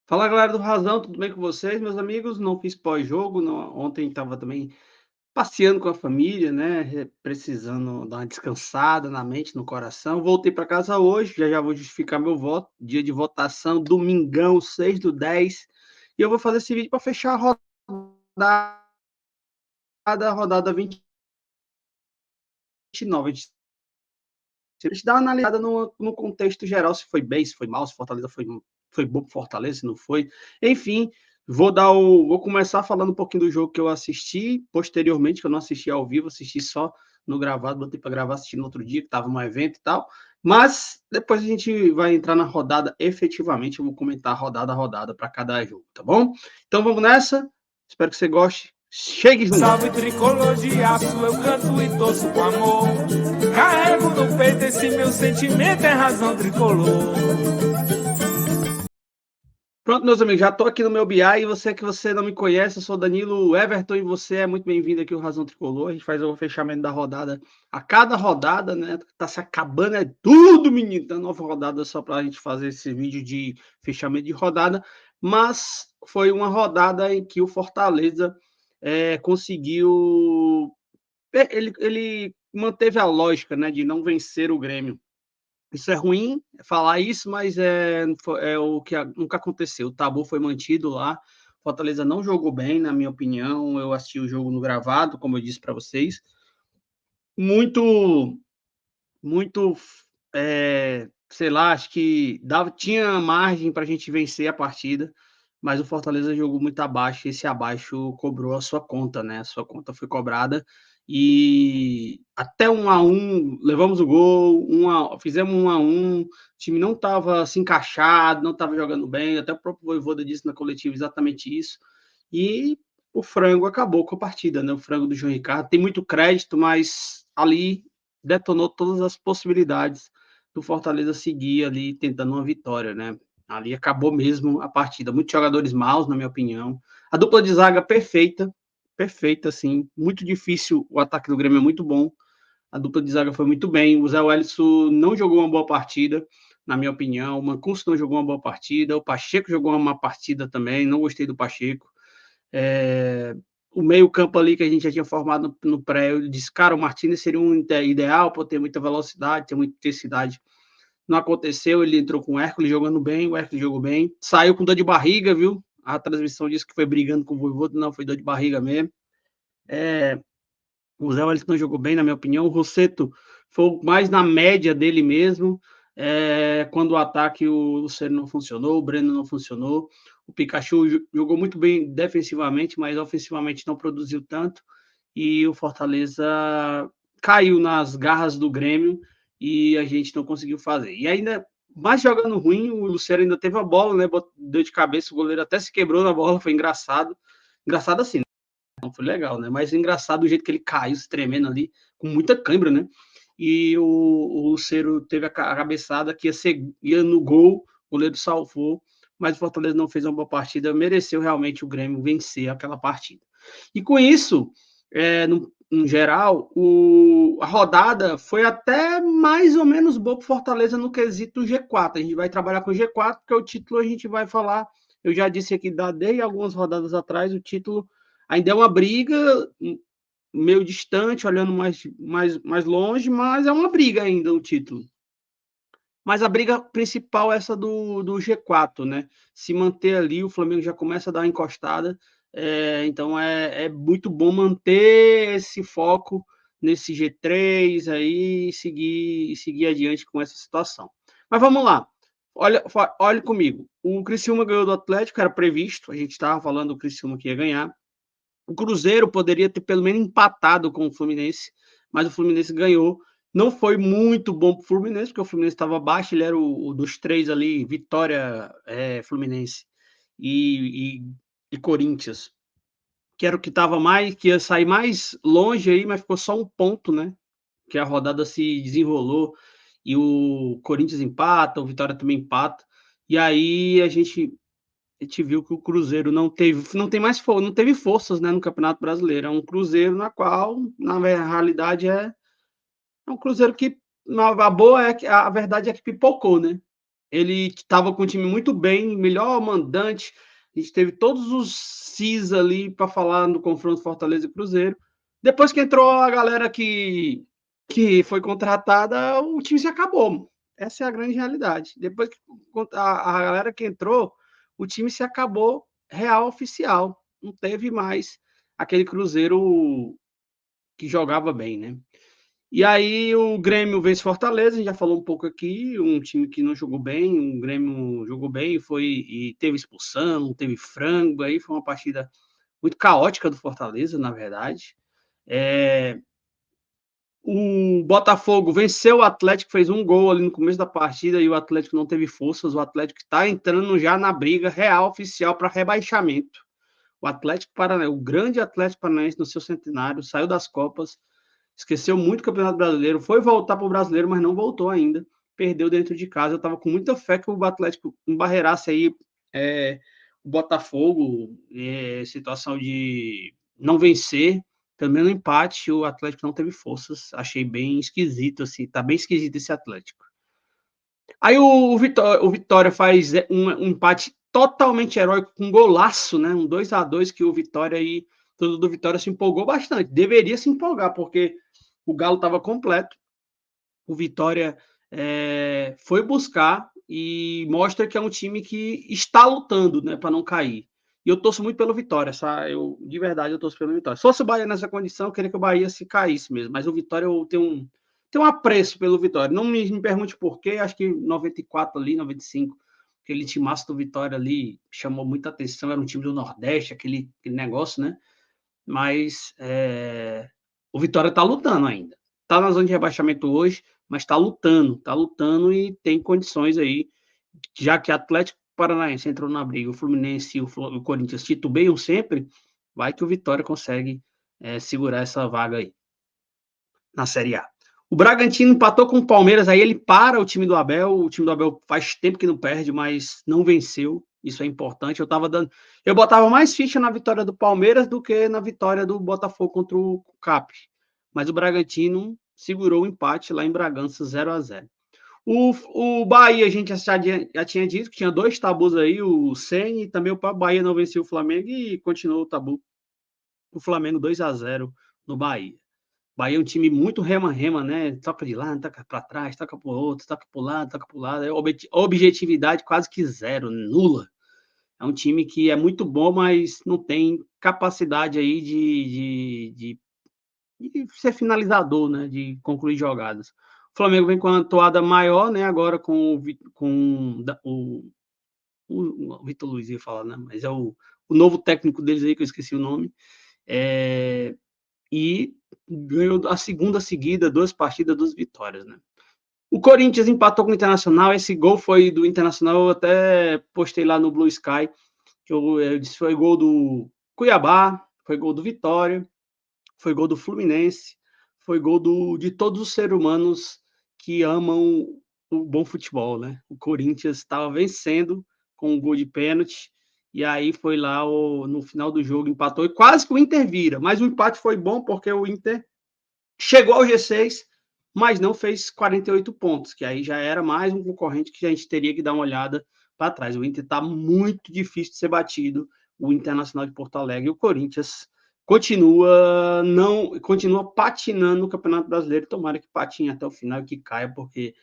Fala galera do Razão, tudo bem com vocês, meus amigos? Não fiz pós-jogo, ontem estava também passeando com a família, né? Precisando dar uma descansada na mente, no coração. Voltei para casa hoje, já vou justificar meu voto. Dia de votação, domingão, 6/10. E eu vou fazer esse vídeo para fechar a rodada 29. A gente dá uma analisada no contexto geral, se foi bem, se foi mal, se Fortaleza foi bom para Fortaleza, se não foi. Enfim, vou começar falando um pouquinho do jogo que eu assisti posteriormente, que eu não assisti ao vivo, assisti só no gravado, botei para gravar, assisti no outro dia, que estava no evento e tal. Mas depois a gente vai entrar na rodada efetivamente, eu vou comentar rodada a rodada para cada jogo, tá bom? Então vamos nessa, espero que você goste. Chegue junto! Salve tricolor de aço, eu canto e torço com amor. Carrego no peito esse meu sentimento, é razão tricolor. Pronto, meus amigos, já estou aqui no meu BI e você que você não me conhece, eu sou Danilo Everton e você é muito bem-vindo aqui ao Razão Tricolor. A gente faz o fechamento da rodada a cada rodada, né? Tá se acabando, é tudo, menino. Tá nova rodada só para a gente fazer esse vídeo de fechamento de rodada, mas foi uma rodada em que o Fortaleza conseguiu. Ele manteve a lógica, né, de não vencer o Grêmio. Isso é ruim falar isso, mas é o que nunca aconteceu. O tabu foi mantido lá. Fortaleza não jogou bem, na minha opinião. Eu assisti o jogo no gravado, como eu disse para vocês. Muito, muito, sei lá, acho que tinha margem para a gente vencer a partida, mas o Fortaleza jogou muito abaixo. E esse abaixo cobrou a sua conta, né? A sua conta foi cobrada e até 1-1 levamos o gol, fizemos 1-1, o time não estava se encaixado, não estava jogando bem, até o próprio Vojvoda disse na coletiva exatamente isso, e o frango acabou com a partida, né? O frango do João Ricardo tem muito crédito, mas ali detonou todas as possibilidades do Fortaleza seguir ali tentando uma vitória, né? Ali acabou mesmo a partida. Muitos jogadores maus, na minha opinião. A dupla de zaga perfeita, perfeita, assim. Muito difícil. O ataque do Grêmio é muito bom. A dupla de zaga foi muito bem. O Zé Wellison não jogou uma boa partida, na minha opinião. O Mancuso não jogou uma boa partida. O Pacheco jogou uma má partida também. Não gostei do Pacheco. O meio-campo ali que a gente já tinha formado no pré, eu disse, cara, o Martinez seria um ideal por ter muita velocidade, ter muita intensidade. Não aconteceu, ele entrou com o Hércules jogando bem, o Hércules jogou bem. Saiu com dor de barriga, viu? A transmissão disse que foi brigando com o Vojvoda, não, foi dor de barriga mesmo. O Zé Wellington não jogou bem, na minha opinião. O Rossetto foi mais na média dele mesmo. Quando o ataque, o Luciano não funcionou, o Breno não funcionou. O Pikachu jogou muito bem defensivamente, mas ofensivamente não produziu tanto. E o Fortaleza caiu nas garras do Grêmio e a gente não conseguiu fazer. E ainda, mais jogando ruim, o Luciano ainda teve a bola, né? Deu de cabeça, o goleiro até se quebrou na bola, foi engraçado. Engraçado assim, não foi legal, né? Mas engraçado o jeito que ele caiu, se tremendo ali, com muita cãibra, né? E o Lucero teve a cabeçada que ia no gol, o goleiro salvou, mas o Fortaleza não fez uma boa partida, mereceu realmente o Grêmio vencer aquela partida. E com isso, no geral, a rodada foi até mais ou menos boa para o Fortaleza no quesito G4. A gente vai trabalhar com o G4, porque o título a gente vai falar. Eu já disse aqui, desde algumas rodadas atrás, o título ainda é uma briga meio distante, olhando mais longe, mas é uma briga ainda o título. Mas a briga principal é essa do G4, né? Se manter ali, o Flamengo já começa a dar uma encostada, então é muito bom manter esse foco nesse G3 aí e seguir adiante com essa situação. Mas vamos lá. Olha comigo. O Criciúma ganhou do Atlético, era previsto, a gente estava falando do Criciúma que ia ganhar. O Cruzeiro poderia ter pelo menos empatado com o Fluminense, mas o Fluminense ganhou. Não foi muito bom para o Fluminense, porque o Fluminense estava abaixo, ele era o dos três ali, Vitória, Fluminense e Corinthians, que era o que estava mais, que ia sair mais longe aí, mas ficou só um ponto, né? Que a rodada se desenrolou e o Corinthians empata, o Vitória também empata. E aí a gente viu que o Cruzeiro não teve forças, né, no Campeonato Brasileiro. É um Cruzeiro na qual, na realidade, é um Cruzeiro que a verdade é que pipocou, né? ele estava com o time muito bem, melhor mandante. A gente teve todos os cis ali para falar no confronto Fortaleza e Cruzeiro. Depois que entrou a galera que foi contratada, o time se acabou. Essa é a grande realidade. Depois que a galera que entrou, o time se acabou real oficial. Não teve mais aquele Cruzeiro que jogava bem, né? E aí o Grêmio vence Fortaleza, a gente já falou um pouco aqui, um time que não jogou bem, o Grêmio jogou bem, e teve expulsão, teve frango, aí foi uma partida muito caótica do Fortaleza, na verdade. O Botafogo venceu o Atlético, fez um gol ali no começo da partida e o Atlético não teve forças, o Atlético está entrando já na briga real oficial para rebaixamento. O Atlético Paranaense, o grande Atlético Paranaense no seu centenário, saiu das Copas, esqueceu muito o Campeonato Brasileiro, foi voltar para o Brasileiro, mas não voltou ainda, perdeu dentro de casa. Eu estava com muita fé que o Atlético embarreirasse aí o Botafogo, situação de não vencer, pelo menos no empate, o Atlético não teve forças, achei bem esquisito, assim, tá bem esquisito esse Atlético. Aí o Vitória faz um empate totalmente heróico, com um golaço, né? Um 2-2 que o Vitória aí, todo do Vitória se empolgou bastante. Deveria se empolgar, porque o Galo estava completo. O Vitória foi buscar e mostra que é um time que está lutando, né, para não cair. E eu torço muito pelo Vitória, sabe? De verdade, eu torço pelo Vitória. Se fosse o Bahia nessa condição, eu queria que o Bahia se caísse mesmo. Mas o Vitória, eu tenho um apreço pelo Vitória. Não me pergunte por quê, acho que 94 ali, 95, aquele timaço do Vitória ali chamou muita atenção. Era um time do Nordeste, aquele negócio, né? Mas o Vitória está lutando ainda. Está na zona de rebaixamento hoje, mas está lutando e tem condições aí, já que Atlético Paranaense entrou na briga, o Fluminense e o Corinthians titubeiam sempre, vai que o Vitória consegue segurar essa vaga aí na Série A. O Bragantino empatou com o Palmeiras, aí ele para o time do Abel faz tempo que não perde, mas não venceu, isso é importante. Eu botava mais ficha na vitória do Palmeiras do que na vitória do Botafogo contra o CAP, mas o Bragantino segurou o empate lá em Bragança, 0-0. O Bahia, a gente já tinha dito que tinha 2 tabus aí, o Ceni e também o Bahia não venceu o Flamengo e continuou o tabu. O Flamengo 2-0 no Bahia. Bahia é um time muito rema-rema, né? Toca de lá, toca para trás, toca para o outro, toca para o lado, toca para o lado. Objetividade quase que zero, nula. É um time que é muito bom, mas não tem capacidade aí de ser finalizador, né? De concluir jogadas. O Flamengo vem com uma toada maior, né? Agora com o Vitor Luiz ia falar, né? Mas é o novo técnico deles aí, que eu esqueci o nome. E ganhou a segunda seguida, 2 partidas, 2 vitórias, né? O Corinthians empatou com o Internacional, esse gol foi do Internacional, eu até postei lá no Blue Sky, que eu disse foi gol do Cuiabá, foi gol do Vitória, foi gol do Fluminense, foi gol de todos os seres humanos que amam o bom futebol, né? O Corinthians estava vencendo com um gol de pênalti, e aí foi lá no final do jogo, empatou, e quase que o Inter vira, mas o empate foi bom porque o Inter chegou ao G6, mas não fez 48 pontos, que aí já era mais um concorrente que a gente teria que dar uma olhada para trás. O Inter está muito difícil de ser batido, o Internacional de Porto Alegre, e o Corinthians continua patinando no Campeonato Brasileiro. Tomara que patine até o final e que caia, porque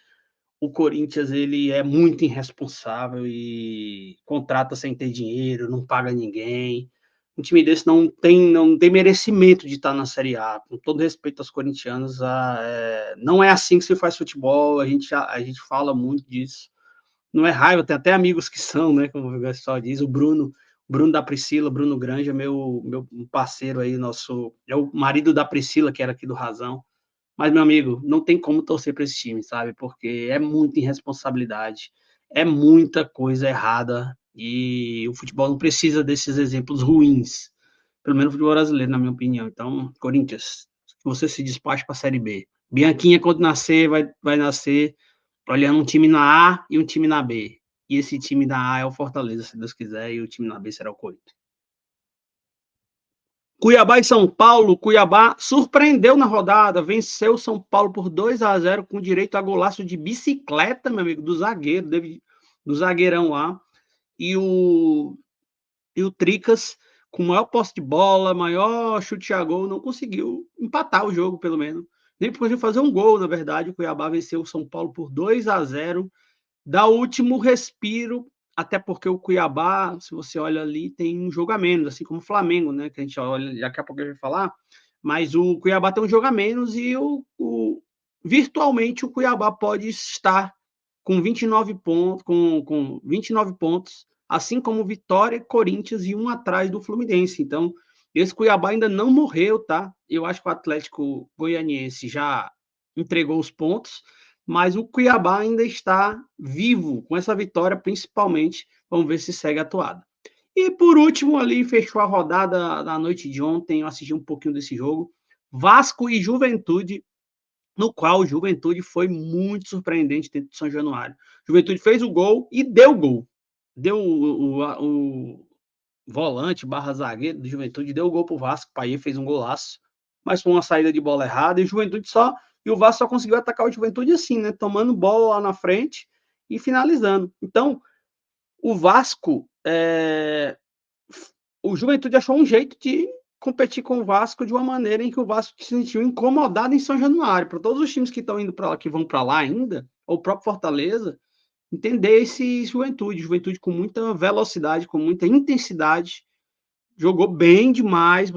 o Corinthians ele é muito irresponsável e contrata sem ter dinheiro, não paga ninguém. Um time desse não tem merecimento de estar na Série A. Com todo respeito aos corintianos, não é assim que se faz futebol. A gente fala muito disso. Não é raiva, tem até amigos que são, né? Como o pessoal diz, o Bruno da Priscila, Bruno Granja, meu parceiro aí, é o marido da Priscila, que era aqui do Razão. Mas, meu amigo, não tem como torcer para esse time, sabe? Porque é muita irresponsabilidade, é muita coisa errada e o futebol não precisa desses exemplos ruins. Pelo menos o futebol brasileiro, na minha opinião. Então, Corinthians, você se despacha para a Série B. Bianquinha, quando nascer, vai nascer olhando um time na A e um time na B. E esse time da A é o Fortaleza, se Deus quiser, e o time na B será o Corinthians. Cuiabá e São Paulo, Cuiabá surpreendeu na rodada, venceu o São Paulo por 2-0 com direito a golaço de bicicleta, meu amigo, do zagueiro. do zagueirão lá, e o Tricas, com maior posse de bola, maior chute a gol, não conseguiu empatar o jogo, pelo menos. Nem conseguiu fazer um gol, na verdade. O Cuiabá venceu o São Paulo por 2-0. Dá o último respiro, até porque o Cuiabá, se você olha ali, tem um jogo a menos, assim como o Flamengo, né? Que a gente olha, daqui a pouco a gente vai falar. Mas o Cuiabá tem um jogo a menos e virtualmente o Cuiabá pode estar com 29 pontos, com 29 pontos, assim como Vitória, Corinthians e um atrás do Fluminense. Então, esse Cuiabá ainda não morreu, tá? Eu acho que o Atlético Goianiense já entregou os pontos, mas o Cuiabá ainda está vivo com essa vitória, principalmente. Vamos ver se segue a toada. E por último, ali fechou a rodada da noite de ontem. Eu assisti um pouquinho desse jogo. Vasco e Juventude, no qual o Juventude foi muito surpreendente dentro de São Januário. Juventude fez o gol e deu gol. Deu o volante barra zagueiro do Juventude, deu o gol pro Vasco. O Payet fez um golaço, mas foi uma saída de bola errada e o Juventude só. E o Vasco só conseguiu atacar o Juventude assim, né? Tomando bola lá na frente e finalizando. Então, o Vasco. O Juventude achou um jeito de competir com o Vasco de uma maneira em que o Vasco se sentiu incomodado em São Januário. Para todos os times que estão indo para lá, que vão para lá ainda, ou o próprio Fortaleza, entender esse Juventude com muita velocidade, com muita intensidade, jogou bem demais,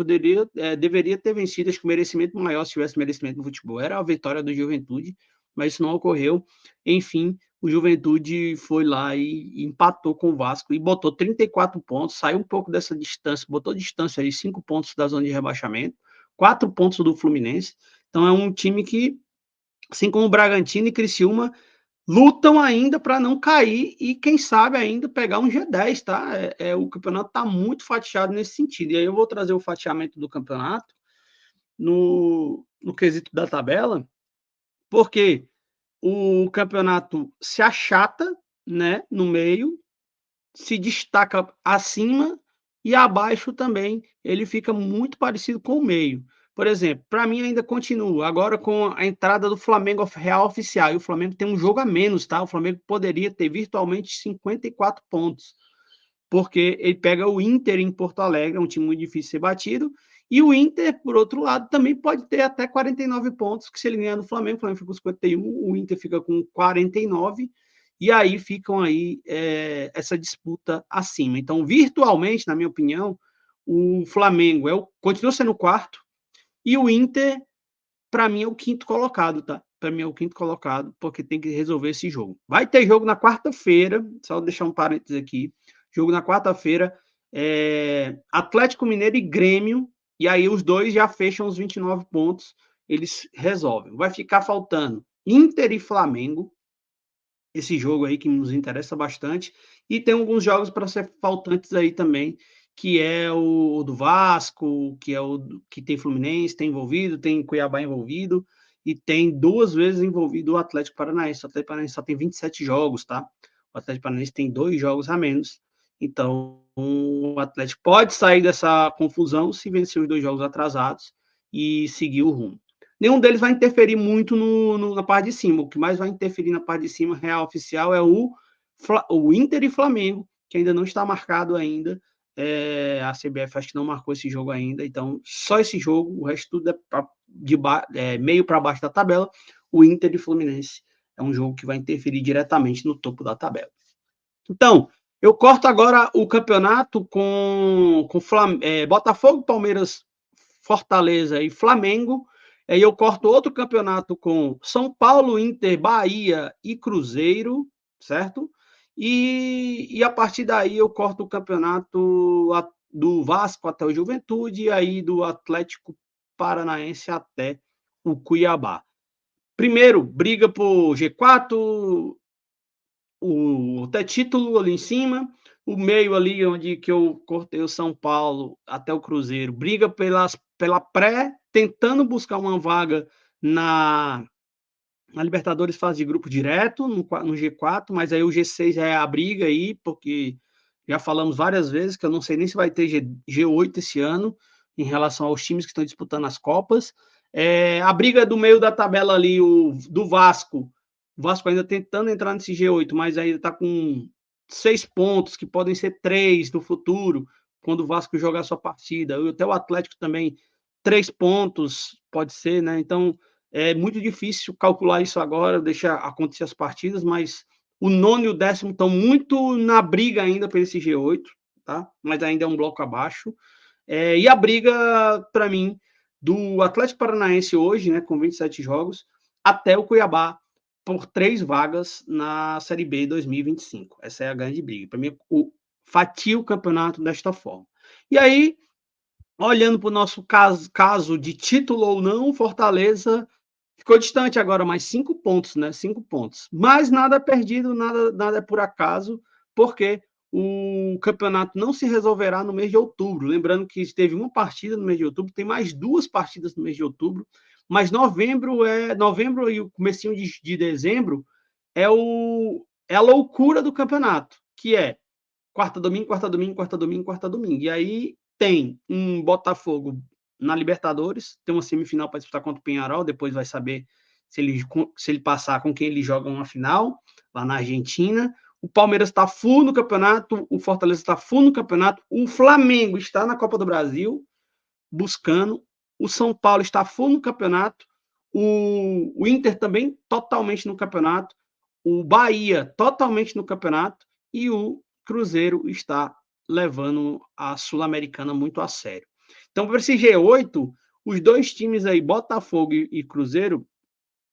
deveria ter vencido, acho que o merecimento maior, se tivesse merecimento no futebol, era a vitória do Juventude, mas isso não ocorreu. Enfim, o Juventude foi lá e empatou com o Vasco e botou 34 pontos, saiu um pouco dessa distância, botou distância aí, 5 pontos da zona de rebaixamento, 4 pontos do Fluminense. Então é um time que, assim como o Bragantino e Criciúma, lutam ainda para não cair e, quem sabe, ainda pegar um G10, tá? O campeonato está muito fatiado nesse sentido. E aí eu vou trazer o fatiamento do campeonato no quesito da tabela, porque o campeonato se achata, né, no meio, se destaca acima e abaixo também ele fica muito parecido com o meio. Por exemplo, para mim ainda continua, agora com a entrada do Flamengo real oficial, e o Flamengo tem um jogo a menos, tá? O Flamengo poderia ter virtualmente 54 pontos, porque ele pega o Inter em Porto Alegre, é um time muito difícil de ser batido, e o Inter, por outro lado, também pode ter até 49 pontos, que se ele ganhar no Flamengo, o Flamengo fica com 51, o Inter fica com 49, e aí ficam aí essa disputa acima. Então, virtualmente, na minha opinião, o Flamengo continua sendo o quarto, e o Inter, para mim, é o quinto colocado, tá? Para mim é o quinto colocado, porque tem que resolver esse jogo. Vai ter jogo na quarta-feira, só deixar um parênteses aqui. Jogo na quarta-feira, Atlético Mineiro e Grêmio, e aí os dois já fecham os 29 pontos, eles resolvem. Vai ficar faltando Inter e Flamengo, esse jogo aí que nos interessa bastante, e tem alguns jogos para ser faltantes aí também, que é o do Vasco, que é o que tem Fluminense, tem envolvido, tem Cuiabá envolvido, e tem 2 vezes envolvido o Atlético Paranaense. O Atlético Paranaense só tem 27 jogos, tá? O Atlético Paranaense tem 2 jogos a menos, então o Atlético pode sair dessa confusão se vencer os 2 jogos atrasados e seguir o rumo. Nenhum deles vai interferir muito na parte de cima. O que mais vai interferir na parte de cima, real oficial, é o Inter e Flamengo, que ainda não está marcado ainda. A CBF acho que não marcou esse jogo ainda, então só esse jogo, o resto tudo meio para baixo da tabela. O Inter e Fluminense é um jogo que vai interferir diretamente no topo da tabela. Então, eu corto agora o campeonato com Botafogo, Palmeiras, Fortaleza e Flamengo. Aí eu corto outro campeonato com São Paulo, Inter, Bahia e Cruzeiro, certo? E a partir daí eu corto o campeonato do Vasco até o Juventude e aí do Atlético Paranaense até o Cuiabá. Primeiro, briga por G4, até título ali em cima, o meio ali onde que eu cortei o São Paulo até o Cruzeiro, briga pela pré, tentando buscar uma vaga na Libertadores fase de grupo direto, no G4, mas aí o G6 é a briga aí, porque já falamos várias vezes que eu não sei nem se vai ter G8 esse ano, em relação aos times que estão disputando as Copas. A briga do meio da tabela ali, do Vasco, o Vasco ainda tentando entrar nesse G8, mas ainda está com 6 pontos, que podem ser 3 no futuro, quando o Vasco jogar sua partida. Até o Atlético também, 3 pontos, pode ser, né? Então, é muito difícil calcular isso agora, deixar acontecer as partidas, mas o nono e o 10º estão muito na briga ainda por esse G8, tá? Mas ainda é um bloco abaixo. E a briga, para mim, do Atlético Paranaense hoje, né, com 27 jogos, até o Cuiabá, por 3 vagas na Série B 2025. Essa é a grande briga. Para mim, fatia o campeonato desta forma. E aí, olhando para o nosso caso de título ou não, Fortaleza ficou distante agora, mais 5 pontos, né? 5 pontos. Mas nada é perdido, nada é por acaso, porque o campeonato não se resolverá no mês de outubro. Lembrando que teve uma partida no mês de outubro, tem mais 2 partidas no mês de outubro, mas novembro e o comecinho de dezembro é a loucura do campeonato, que é quarta domingo, quarta domingo, quarta domingo, quarta domingo. E aí tem um Botafogo na Libertadores, tem uma semifinal para disputar contra o Penharol, depois vai saber se ele passar com quem ele joga uma final, lá na Argentina. O Palmeiras está full no campeonato, o Fortaleza está full no campeonato, o Flamengo está na Copa do Brasil, buscando, o São Paulo está full no campeonato, o Inter também totalmente no campeonato, o Bahia totalmente no campeonato e o Cruzeiro está levando a Sul-Americana muito a sério. Então, para esse G8, os 2 times aí, Botafogo e Cruzeiro,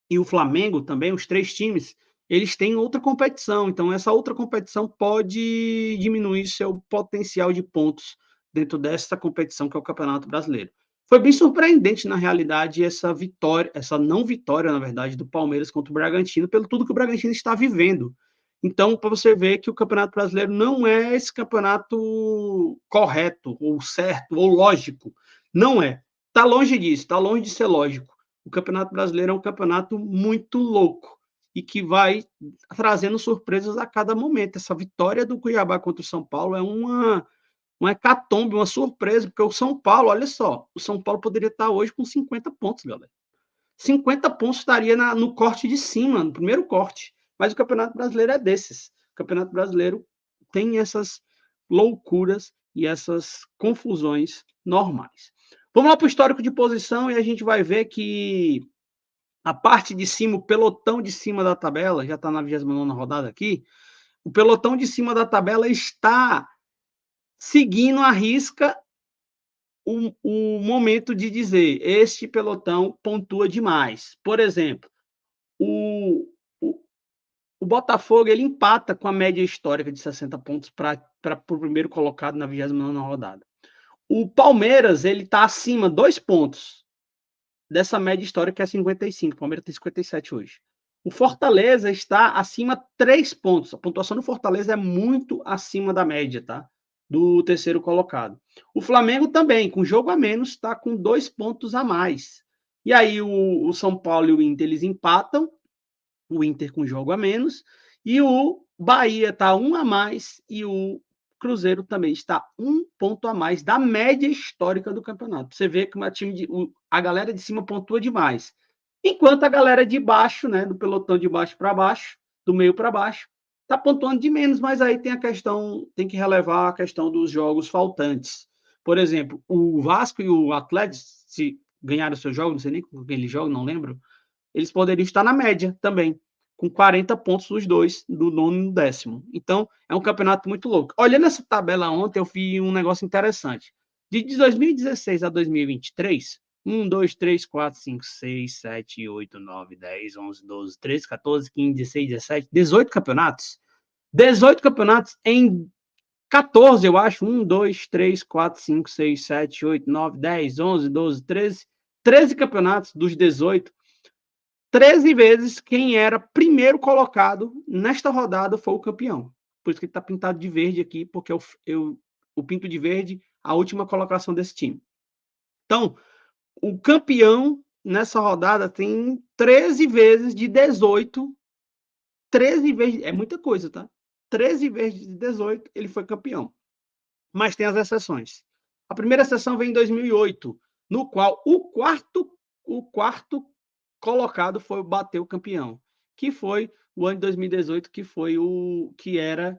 e o Flamengo também, os 3 times, eles têm outra competição. Então, essa outra competição pode diminuir seu potencial de pontos dentro dessa competição que é o Campeonato Brasileiro. Foi bem surpreendente, na realidade, essa vitória, essa não vitória, na verdade, do Palmeiras contra o Bragantino, pelo tudo que o Bragantino está vivendo. Então, para você ver que o Campeonato Brasileiro não é esse campeonato correto, ou certo, ou lógico. Não é. Está longe disso, está longe de ser lógico. O Campeonato Brasileiro é um campeonato muito louco e que vai trazendo surpresas a cada momento. Essa vitória do Cuiabá contra o São Paulo é uma hecatombe, uma surpresa, porque o São Paulo, olha só, o São Paulo poderia estar hoje com 50 pontos, galera. 50 pontos estaria no corte de cima, no primeiro corte. Mas o Campeonato Brasileiro é desses. O Campeonato Brasileiro tem essas loucuras e essas confusões normais. Vamos lá para o histórico de posição e a gente vai ver que a parte de cima, o pelotão de cima da tabela, já está na 29ª rodada aqui, o pelotão de cima da tabela está seguindo a risca o momento de dizer, este pelotão pontua demais. Por exemplo, o, o, o Botafogo ele empata com a média histórica de 60 pontos para o primeiro colocado na 29ª rodada. O Palmeiras ele está acima 2 pontos dessa média histórica, que é 55. O Palmeiras tem 57 hoje. O Fortaleza está acima 3 pontos. A pontuação do Fortaleza é muito acima da média, tá? Do terceiro colocado. O Flamengo também, com jogo a menos, está com 2 pontos a mais. E aí o São Paulo e o Inter, eles empatam, o Inter com jogo a menos, e o Bahia está 1 a mais, e o Cruzeiro também está 1 ponto a mais da média histórica do campeonato. Você vê que a galera de cima pontua demais. Enquanto a galera de baixo, né, do pelotão de baixo para baixo, do meio para baixo, está pontuando de menos, mas aí tem que relevar a questão dos jogos faltantes. Por exemplo, o Vasco e o Atlético, se ganharam seus jogos, não sei nem com quem eles jogam, não lembro, eles poderiam estar na média também, com 40 pontos os dois, do nono e do 10º. Então, é um campeonato muito louco. Olhando essa tabela ontem, eu vi um negócio interessante. De 2016 a 2023, 1, 2, 3, 4, 5, 6, 7, 8, 9, 10, 11, 12, 13, 14, 15, 16, 17, 18 campeonatos. 18 campeonatos em 14, eu acho. 1, 2, 3, 4, 5, 6, 7, 8, 9, 10, 11, 12, 13. 13 campeonatos dos 18. 13 vezes quem era primeiro colocado nesta rodada foi o campeão. Por isso que ele está pintado de verde aqui, porque eu pinto de verde a última colocação desse time. Então, o campeão nessa rodada tem 13 vezes de 18. 13 vezes, é muita coisa, tá? 13 vezes de 18, ele foi campeão. Mas tem as exceções. A primeira exceção vem em 2008, no qual o quarto colocado foi bater o campeão, que foi o ano de 2018, que foi o que era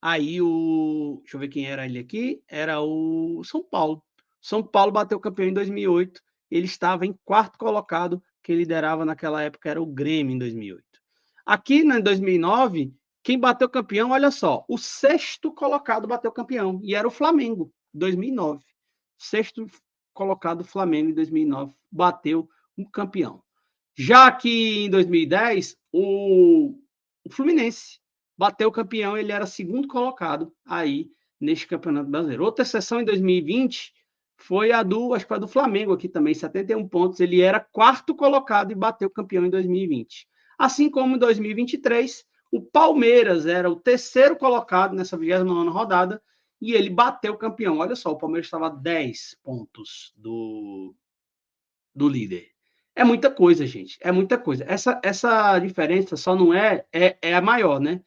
Aí deixa eu ver quem era ele aqui, era o São Paulo. São Paulo bateu campeão em 2008, ele estava em quarto colocado, quem liderava naquela época era o Grêmio em 2008. Aqui em 2009, quem bateu campeão, olha só, o sexto colocado bateu campeão, e era o Flamengo, em 2009. Sexto colocado, Flamengo, em 2009, bateu o campeão. Já que em 2010, o Fluminense bateu o campeão, ele era segundo colocado aí neste Campeonato Brasileiro. Outra exceção em 2020 foi acho que foi a do Flamengo aqui também, 71 pontos. Ele era quarto colocado e bateu o campeão em 2020. Assim como em 2023, o Palmeiras era o terceiro colocado nessa 29ª rodada e ele bateu o campeão. Olha só, o Palmeiras estava a 10 pontos do líder. É muita coisa, gente. É muita coisa. Essa diferença só não é a maior, né?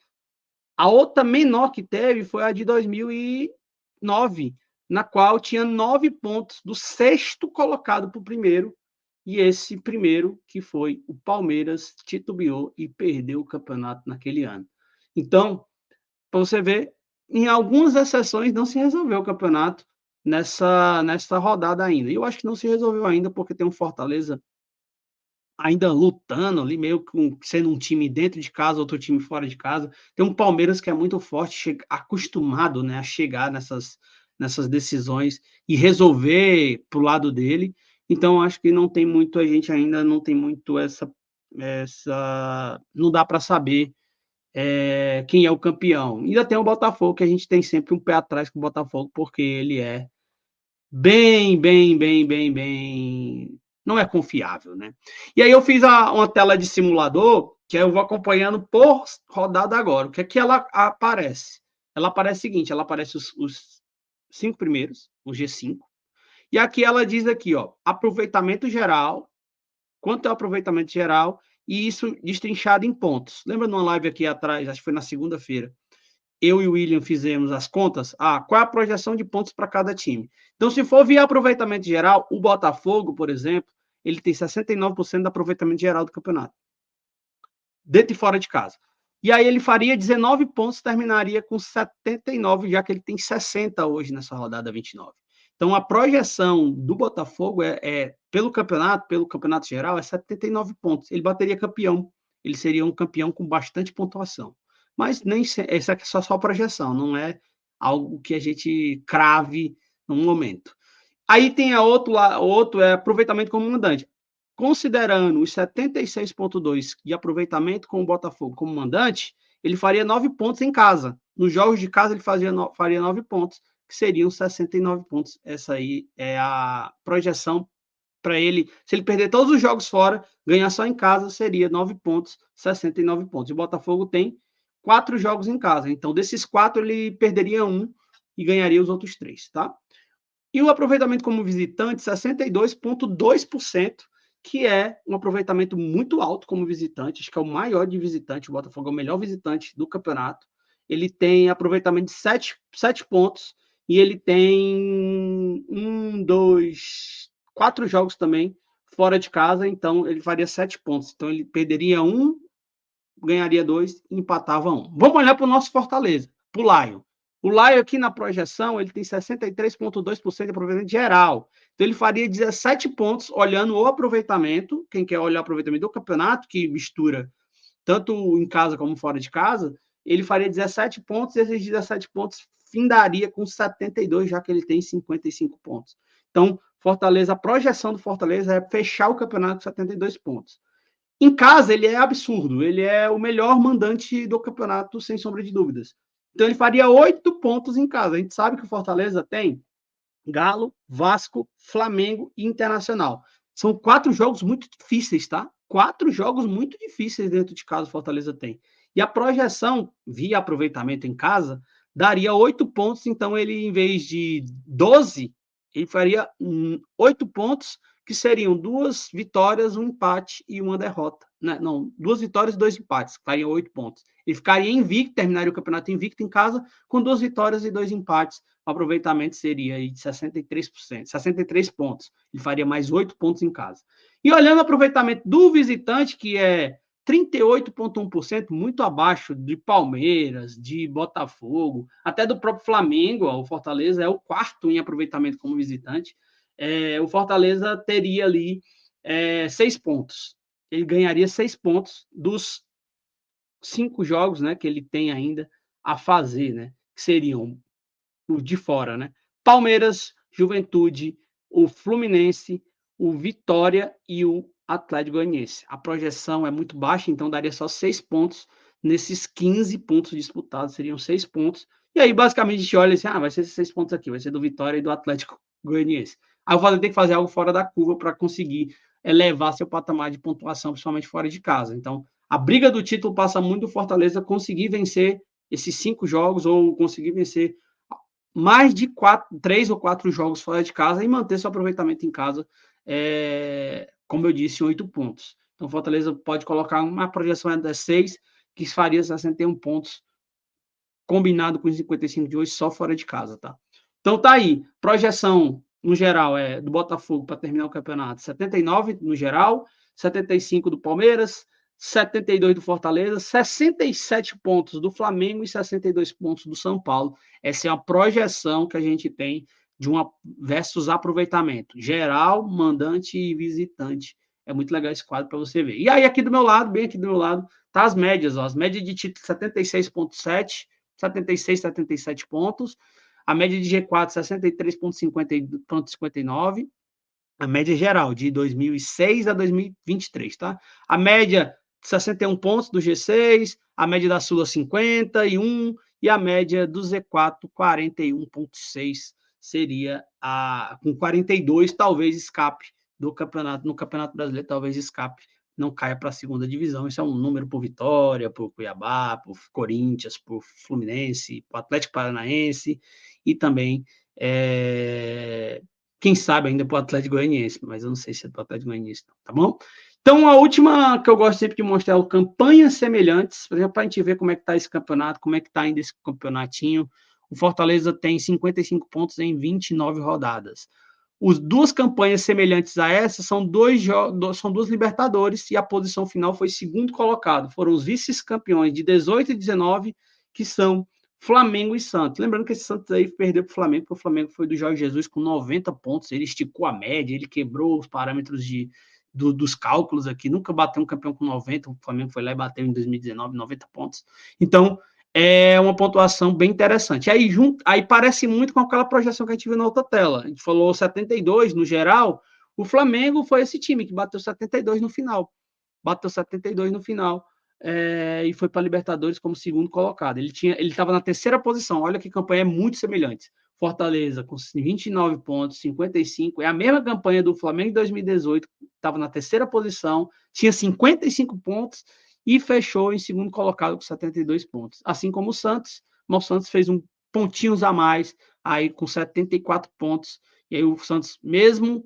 A outra menor que teve foi a de 2009, na qual tinha 9 pontos do sexto colocado para o primeiro. E esse primeiro, que foi o Palmeiras, titubeou e perdeu o campeonato naquele ano. Então, para você ver, em algumas exceções não se resolveu o campeonato nessa rodada ainda. E eu acho que não se resolveu ainda porque tem um Fortaleza ainda lutando ali, meio que sendo um time dentro de casa, outro time fora de casa. Tem um Palmeiras que é muito forte, acostumado, né, a chegar nessas decisões e resolver pro lado dele. Então, acho que não tem muito, a gente ainda não tem muito não dá para saber quem é o campeão. Ainda tem o Botafogo, que a gente tem sempre um pé atrás com o Botafogo, porque ele é bem, não é confiável, né? E aí eu fiz uma tela de simulador, que eu vou acompanhando por rodada agora. O que é que ela aparece? Ela aparece o seguinte, ela aparece os 5 primeiros, o G5, e aqui ela diz aqui, ó, aproveitamento geral, quanto é o aproveitamento geral, e isso destrinchado em pontos. Lembra numa live aqui atrás, acho que foi na segunda-feira, eu e o William fizemos as contas, qual é a projeção de pontos para cada time. Então, se for via aproveitamento geral, o Botafogo, por exemplo, ele tem 69% de aproveitamento geral do campeonato, dentro e fora de casa. E aí ele faria 19 pontos, terminaria com 79, já que ele tem 60 hoje nessa rodada 29. Então, a projeção do Botafogo pelo campeonato geral, é 79 pontos. Ele bateria campeão. Ele seria um campeão com bastante pontuação. Mas nem essa aqui é só projeção, não é algo que a gente crave no momento. Aí tem outro aproveitamento como mandante. Considerando os 76,2 de aproveitamento com o Botafogo como mandante, ele faria 9 pontos em casa. Nos jogos de casa, ele faria 9 pontos, que seriam 69 pontos. Essa aí é a projeção para ele. Se ele perder todos os jogos fora, ganhar só em casa, seria 9 pontos, 69 pontos. E o Botafogo tem 4 jogos em casa. Então, desses 4, ele perderia 1 e ganharia os outros 3, tá? E o aproveitamento como visitante, 62,2%, que é um aproveitamento muito alto como visitante, acho que é o maior de visitante, o Botafogo é o melhor visitante do campeonato. Ele tem aproveitamento de 7 pontos, e ele tem 4 jogos também fora de casa, então ele faria 7 pontos. Então ele perderia 1, ganharia 2 e empatava 1. Vamos olhar para o nosso Fortaleza, para o Lion. O Lion aqui na projeção, ele tem 63,2% de aproveitamento geral. Então ele faria 17 pontos olhando o aproveitamento, quem quer olhar o aproveitamento do campeonato, que mistura tanto em casa como fora de casa, ele faria 17 pontos e esses 17 pontos findaria com 72, já que ele tem 55 pontos. Então, Fortaleza, a projeção do Fortaleza é fechar o campeonato com 72 pontos. Em casa, ele é absurdo. Ele é o melhor mandante do campeonato, sem sombra de dúvidas. Então, ele faria 8 pontos em casa. A gente sabe que o Fortaleza tem Galo, Vasco, Flamengo e Internacional. São 4 jogos muito difíceis, tá? 4 jogos muito difíceis dentro de casa o Fortaleza tem. E a projeção, via aproveitamento em casa, daria 8 pontos. Então, ele, em vez de 12, ele faria 8 pontos, que seriam 2 vitórias, 1 empate e 1 derrota. Não, 2 vitórias e 2 empates, fariam 8 pontos. Ele ficaria invicto, terminaria o campeonato invicto em casa, com 2 vitórias e 2 empates. O aproveitamento seria aí de 63%, 63 pontos. Ele faria mais 8 pontos em casa. E olhando o aproveitamento do visitante, que é 38,1%, muito abaixo de Palmeiras, de Botafogo, até do próprio Flamengo. O Fortaleza é o quarto em aproveitamento como visitante. O Fortaleza teria ali 6 pontos. Ele ganharia 6 pontos dos 5 jogos, né, que ele tem ainda a fazer, né, que seriam o de fora, né? Palmeiras, Juventude, o Fluminense, o Vitória e o Atlético Goianiense. A projeção é muito baixa, então daria só 6 pontos nesses 15 pontos disputados, seriam 6 pontos. E aí, basicamente, a gente olha assim, vai ser esses 6 pontos aqui, vai ser do Vitória e do Atlético Goianiense. Aí o Fortaleza tem que fazer algo fora da curva para conseguir elevar seu patamar de pontuação, principalmente fora de casa. Então, a briga do título passa muito do Fortaleza conseguir vencer esses 5 jogos ou conseguir vencer mais de 3 ou 4 jogos fora de casa e manter seu aproveitamento em casa, como eu disse, em 8 pontos. Então, o Fortaleza pode colocar uma projeção de 6, que faria 61 pontos, combinado com os 55 de hoje, só fora de casa, tá? Então, tá aí. Projeção, no geral, do Botafogo para terminar o campeonato, 79 no geral, 75 do Palmeiras, 72 do Fortaleza, 67 pontos do Flamengo e 62 pontos do São Paulo. Essa é uma projeção que a gente tem de uma versus aproveitamento. Geral, mandante e visitante. É muito legal esse quadro para você ver. E aí, aqui do meu lado, bem aqui do meu lado, tá as médias. Ó. As médias de título 76,7, 76, 77 pontos. A média de G4, 63,59. A média geral, de 2006 a 2023, tá? A média, 61 pontos do G6, a média da Sula, 51, e a média do Z4, 41,6, seria com 42, talvez escape do campeonato, no Campeonato Brasileiro, talvez escape, não caia para a segunda divisão. Isso é um número por Vitória, por Cuiabá, por Corinthians, por Fluminense, por Atlético Paranaense, e também quem sabe ainda para o Atlético Goianiense, mas eu não sei se é para o Atlético Goianiense, tá bom? Então, a última que eu gosto sempre de mostrar é campanhas semelhantes, por exemplo, para a gente ver como é que está esse campeonato, como é que está ainda esse campeonatinho. O Fortaleza tem 55 pontos em 29 rodadas. As duas campanhas semelhantes a essa são duas Libertadores, e a posição final foi segundo colocado. Foram os vice-campeões de 18 e 19, que são Flamengo e Santos. Lembrando que esse Santos aí perdeu para o Flamengo, porque o Flamengo foi do Jorge Jesus com 90 pontos, ele esticou a média, ele quebrou os parâmetros dos cálculos aqui, nunca bateu um campeão com 90, o Flamengo foi lá e bateu em 2019, 90 pontos. Então, é uma pontuação bem interessante. Aí parece muito com aquela projeção que a gente viu na outra tela. A gente falou 72 no geral, o Flamengo foi esse time que bateu 72 no final. Bateu 72 no final. E foi para a Libertadores como segundo colocado. Ele estava na terceira posição. Olha que campanha é muito semelhante. Fortaleza com 29 pontos, 55. É a mesma campanha do Flamengo em 2018. Estava na terceira posição, tinha 55 pontos e fechou em segundo colocado com 72 pontos. Assim como o Santos. Mas o Santos fez um pontinhos a mais aí com 74 pontos. E aí o Santos, mesmo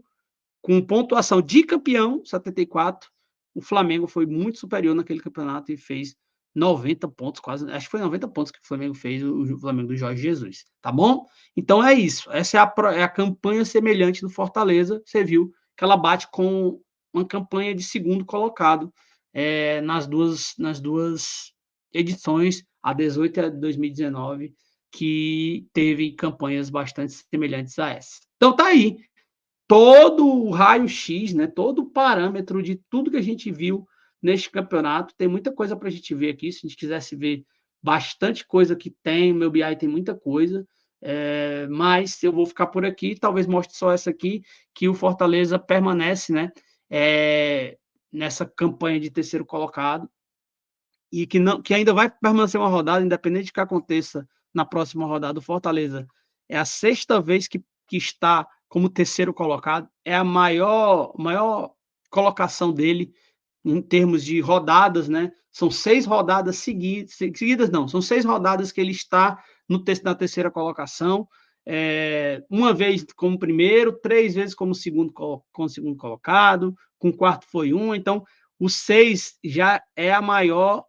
com pontuação de campeão, 74, o Flamengo foi muito superior naquele campeonato e fez 90 pontos, quase, acho que foi 90 pontos que o Flamengo fez, o Flamengo do Jorge Jesus, tá bom? Então é isso, essa é a campanha semelhante do Fortaleza, você viu que ela bate com uma campanha de segundo colocado nas duas edições, a 18 e a 2019, que teve campanhas bastante semelhantes a essa. Então tá aí, todo o raio-x, né, todo o parâmetro de tudo que a gente viu neste campeonato. Tem muita coisa para a gente ver aqui. Se a gente quisesse ver bastante coisa que tem, o meu BI tem muita coisa, mas eu vou ficar por aqui. Talvez mostre só essa aqui, que o Fortaleza permanece, né, nessa campanha de terceiro colocado, e que ainda vai permanecer uma rodada, independente do que aconteça na próxima rodada. O Fortaleza é a sexta vez que está como terceiro colocado, é a maior colocação dele em termos de rodadas, né? São 6 rodadas seguidas não, são 6 rodadas que ele está na terceira colocação, uma vez como primeiro, 3 vezes como segundo colocado, com o quarto foi um, então o 6 já é a maior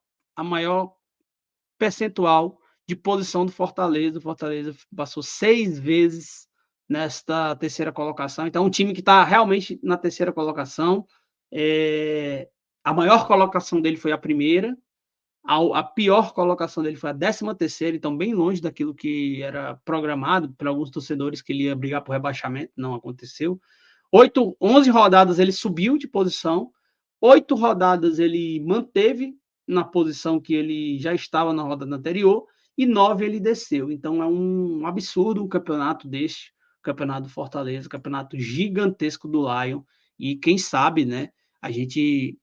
percentual de posição do Fortaleza. O Fortaleza passou 6 vezes nesta terceira colocação. Então, um time que está realmente na terceira colocação. A maior colocação dele foi a primeira, a pior colocação dele foi a 13ª, então bem longe daquilo que era programado por alguns torcedores, que ele ia brigar por rebaixamento, não aconteceu. 11 rodadas ele subiu de posição, 8 rodadas ele manteve na posição que ele já estava na rodada anterior, e 9 ele desceu. Então é um absurdo um campeonato deste, o campeonato do Fortaleza, campeonato gigantesco do Lion, e quem sabe, né, a gente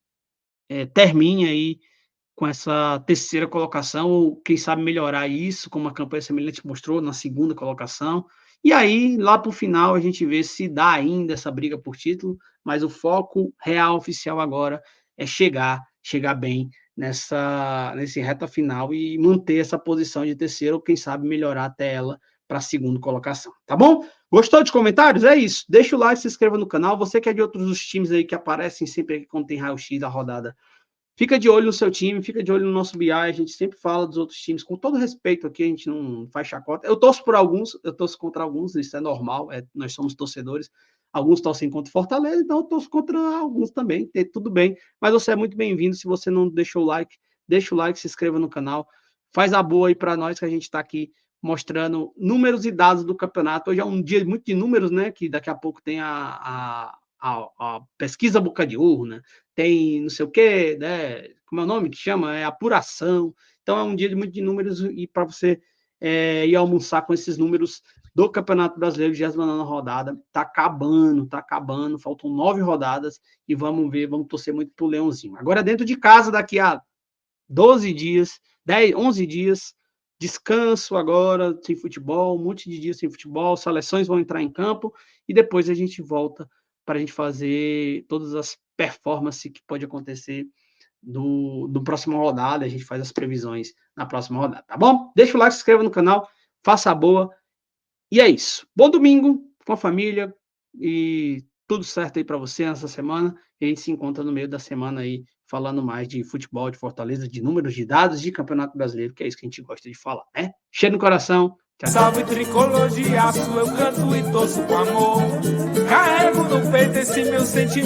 termine aí com essa 3ª colocação, ou quem sabe melhorar isso, como a campanha semelhante mostrou, na 2ª colocação. E aí, lá para o final, a gente vê se dá ainda essa briga por título, mas o foco real oficial agora é chegar bem nesse reta final e manter essa posição de 3º, ou quem sabe melhorar até ela para a 2ª colocação, tá bom? Gostou dos comentários? É isso. Deixa o like, se inscreva no canal. Você que é de outros dos times aí que aparecem sempre quando tem raio-x da rodada, fica de olho no seu time, fica de olho no nosso BI, a gente sempre fala dos outros times, com todo respeito aqui, a gente não faz chacota. Eu torço por alguns, eu torço contra alguns, isso é normal, nós somos torcedores, alguns torcem contra o Fortaleza, então eu torço contra alguns também, tudo bem, mas você é muito bem-vindo, se você não deixou o like, deixa o like, se inscreva no canal, faz a boa aí para nós, que a gente está aqui mostrando números e dados do campeonato. Hoje é um dia muito de números, né, que daqui a pouco tem a pesquisa boca de urna, tem não sei o quê, né? Como é o nome que chama? É apuração. Então é um dia muito de números, e para você ir almoçar com esses números do Campeonato Brasileiro, 29ª rodada, tá acabando, faltam 9 rodadas, e vamos torcer muito pro Leãozinho. Agora dentro de casa, daqui a 12 dias, 11 dias, descanso agora, sem futebol, um monte de dias sem futebol, seleções vão entrar em campo, e depois a gente volta para a gente fazer todas as performances que pode acontecer do próxima rodada, a gente faz as previsões na próxima rodada, tá bom? Deixa o like, se inscreva no canal, faça a boa, e é isso. Bom domingo com a família, e tudo certo aí para você nessa semana, e a gente se encontra no meio da semana aí, falando mais de futebol, de Fortaleza, de números, de dados, de Campeonato Brasileiro, que é isso que a gente gosta de falar, né? Cheiro no coração. Tchau, tchau. Salve tricolor de aço, eu canto e torço com amor. Carrego no peito esse meu sentimento.